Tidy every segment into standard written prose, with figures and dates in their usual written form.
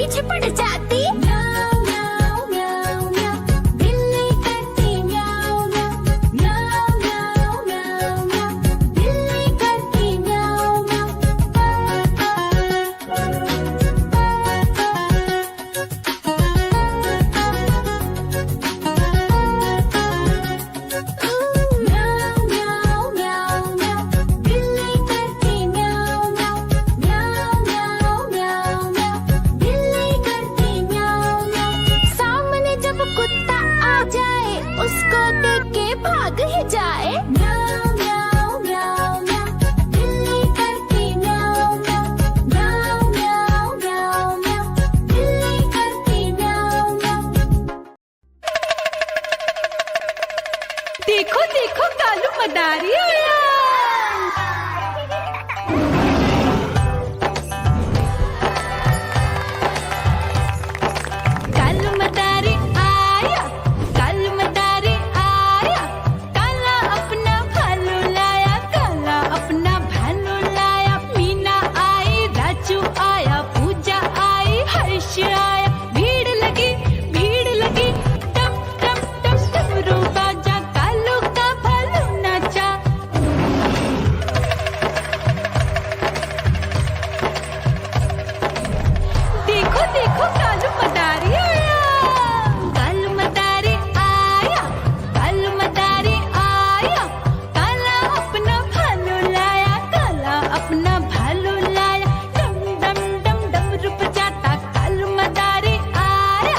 पीछे पड़ जाती। म्याऊं म्याऊं म्याऊं म्याऊं, बिल्ली करती म्याऊं म्याऊं। म्याऊं म्याऊं म्याऊं म्याऊं, बिल्ली करती म्याऊं म्याऊं। म्याऊं म्याऊं म्याऊं म्याऊं, बिल्ली करती म्याऊं म्याऊं। म्याऊं म्याऊं म्याऊं म्याऊं, बिल्ली करती म्याऊं म्याऊं। सामने जब कुत्ता आ जाए उसको देख के भाग ही जाए। म्याऊं म्याऊं म्याऊं म्याऊं, बिल्ली करती म्याऊं म्याऊं। म्याऊं म्याऊं म्याऊं म्याऊं, बिल्ली करती म्याऊं म्याऊं। देखो देखो कालू मदारी आया। कालू मदारी आया, कालू मदारी आया। काला अपना भालू लाया, काला अपना भालू लाया। मीना आई, राजू आया, पूजा आई, हर्ष आया। भीड़ लगी टम टम टम डमरू बाजा। कालू का भालू नाचा। देखो देखो कालू मदारी आया, कालू मदारी आया, कालू मदारी आया। काला अपना भालू लाया, काला अपना भालू लाया। डम डम डम डमरू बजाता कालू मदारी आया।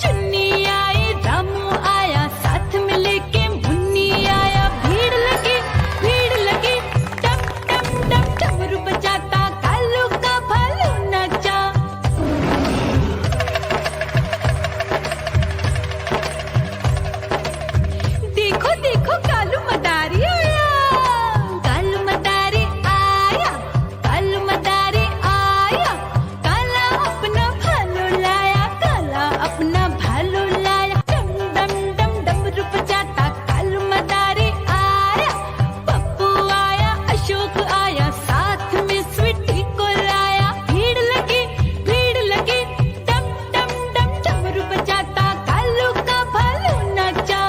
चुन्नी आई, रामू आया, साथ में लेके मुन्नी आया। भीड़ लगी टम टम टम डमरू बजाता कालू का भालू नाचा। देखो देखो कालू मदारी आया, कालू मदारी आया, कालू मदारी आया। काला अपना भालू लाया, काला अपना भालू लाया। डम डम डम डमरू बजाता कालू मदारी आया। पप्पू आया, अशोक आया, साथ में स्वीटी को लाया। भीड़ लगी टम टम टम डमरू बजाता कालू का भालू नाचा।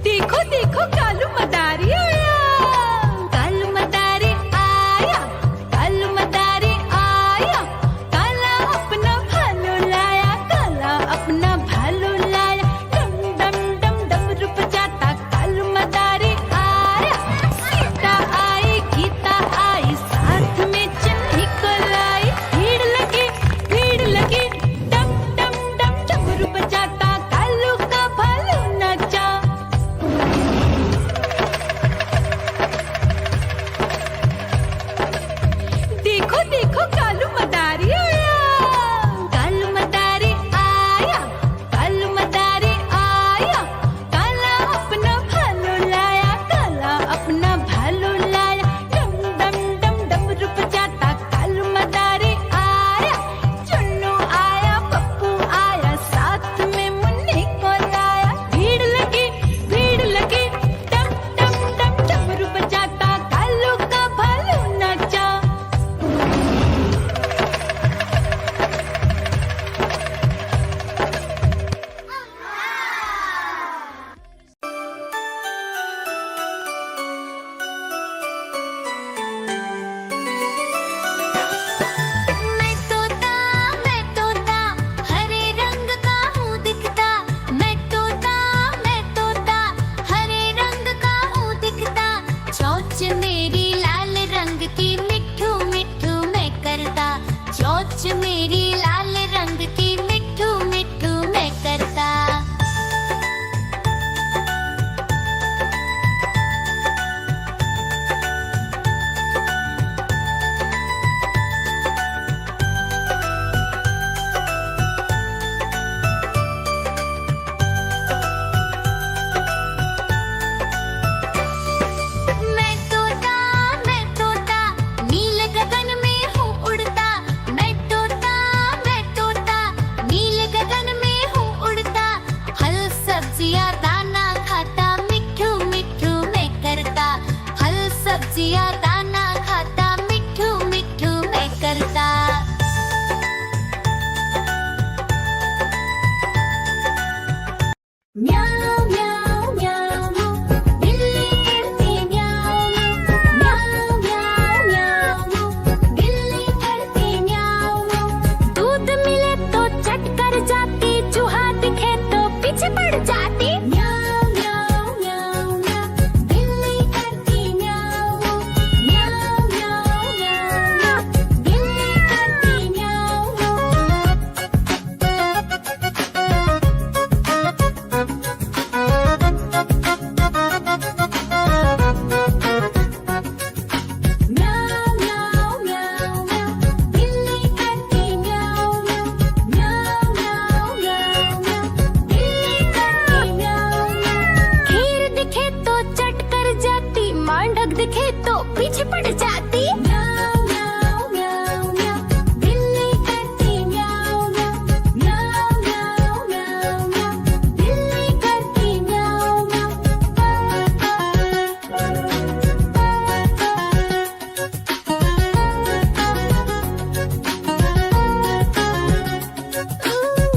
देखो देखो कालू मदारी आया, कालू मदारी आया, कालू मदारी आया। काला अपना भालू लाया, काला अपना भालू लाया। डम डम डम डमरू बजाता कालू मदारी आया। सीता आई, गीता आई, साथ में चन्नी को लाई। भीड़ लगी टम टम टम डमरू बजाता कालू का भालू नाचा। दिया दाना खाता, मिठू मिठू मैं करता। म्याऊ म्याऊ म्याऊ बिल्ली करती म्याऊ म्याऊ म्याऊ म्याऊ बिल्ली करती म्याऊ। दूध मिले तो चट कर जाती, चूहा दिखे तो पीछे पड़ जाती। म्याऊ म्याऊ म्याऊ म्याऊ बिल्ली करती म्याऊ म्याऊ म्याऊ म्याऊ बिल्ली करती म्याऊ। म्याऊ म्याऊ म्याऊ म्याऊ बिल्ली करती म्याऊ म्याऊ म्याऊ म्याऊ म्याऊ बिल्ली करती म्याऊ। खीर दिखे तो चट कर जाती, मेंढक दिखे तो पीछे पड़ जाती। म्याऊ म्याऊ म्याऊ म्याऊ बिल्ली करती म्याऊ म्याऊ म्याऊ म्याऊ म्याऊ बिल्ली करती म्याऊ म्याऊ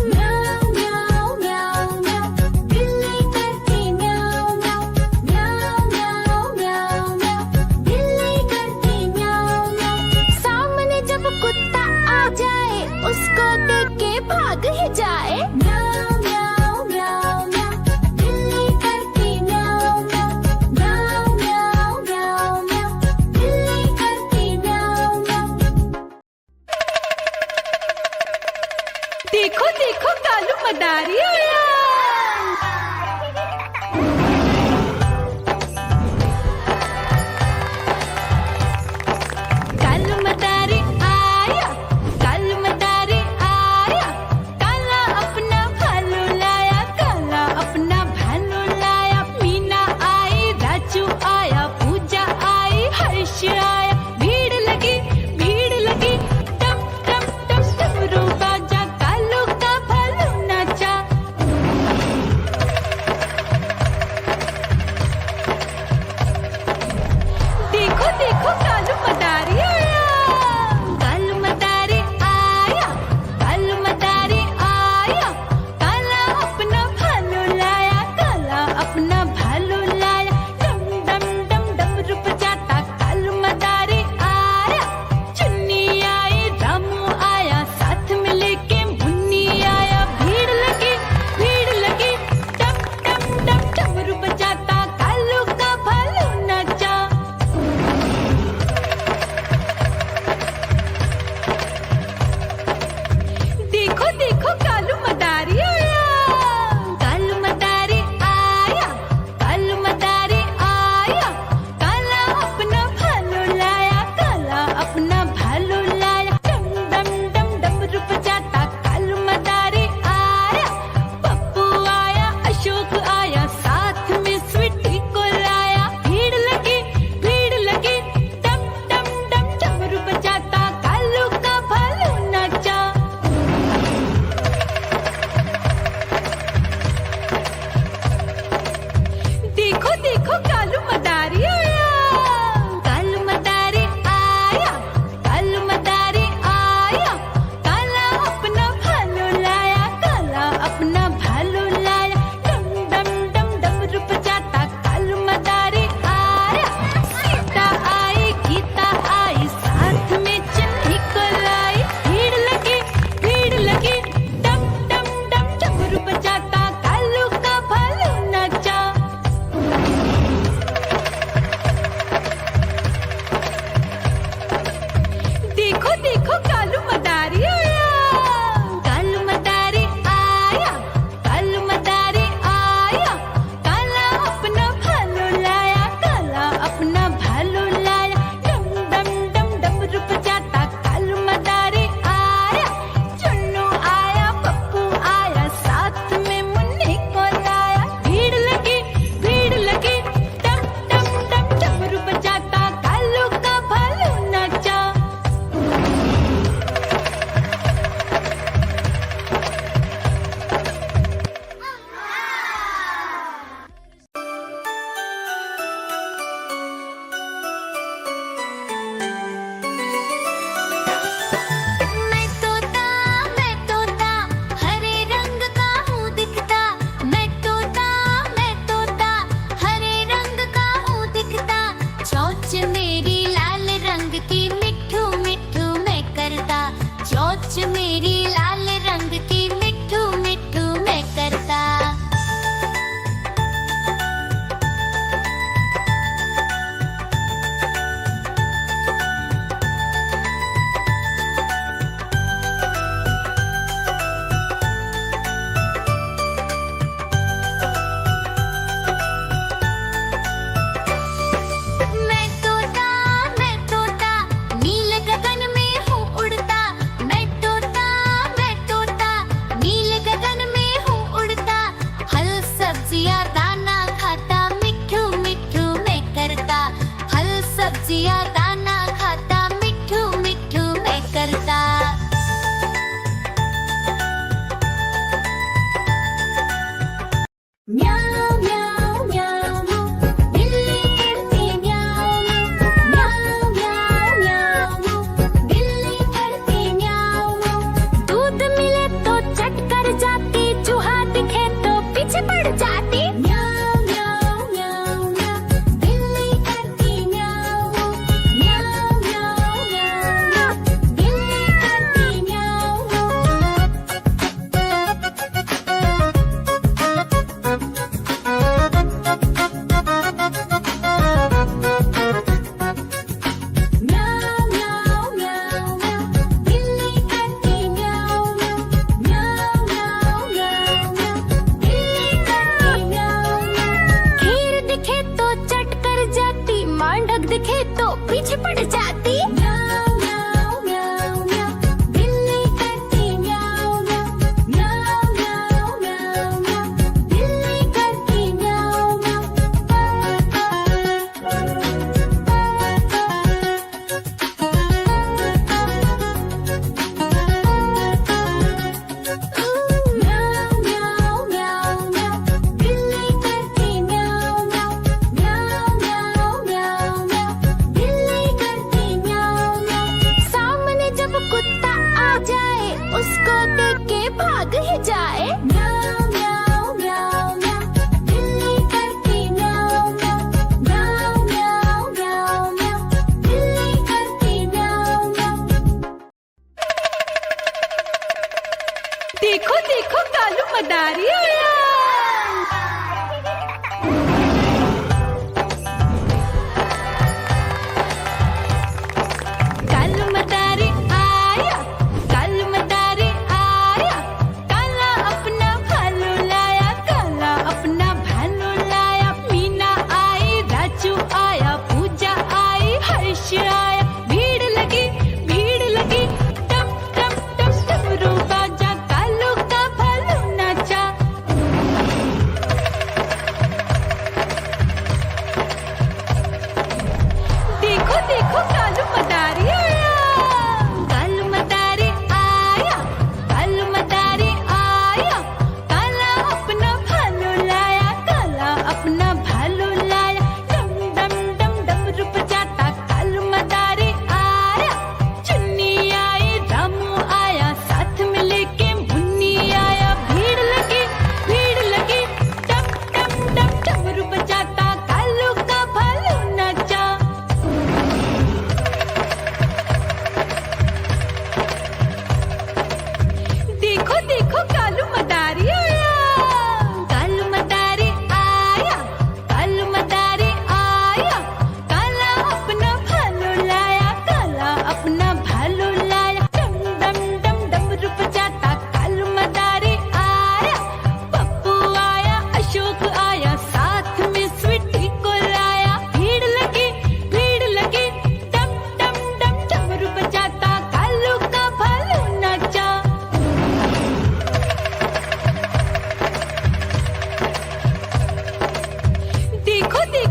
म्याऊ म्याऊ म्याऊ बिल्ली करती म्याऊ म्याऊ म्याऊ म्याऊ म्याऊ म्याऊ बिल्ली करती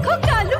देखो कालू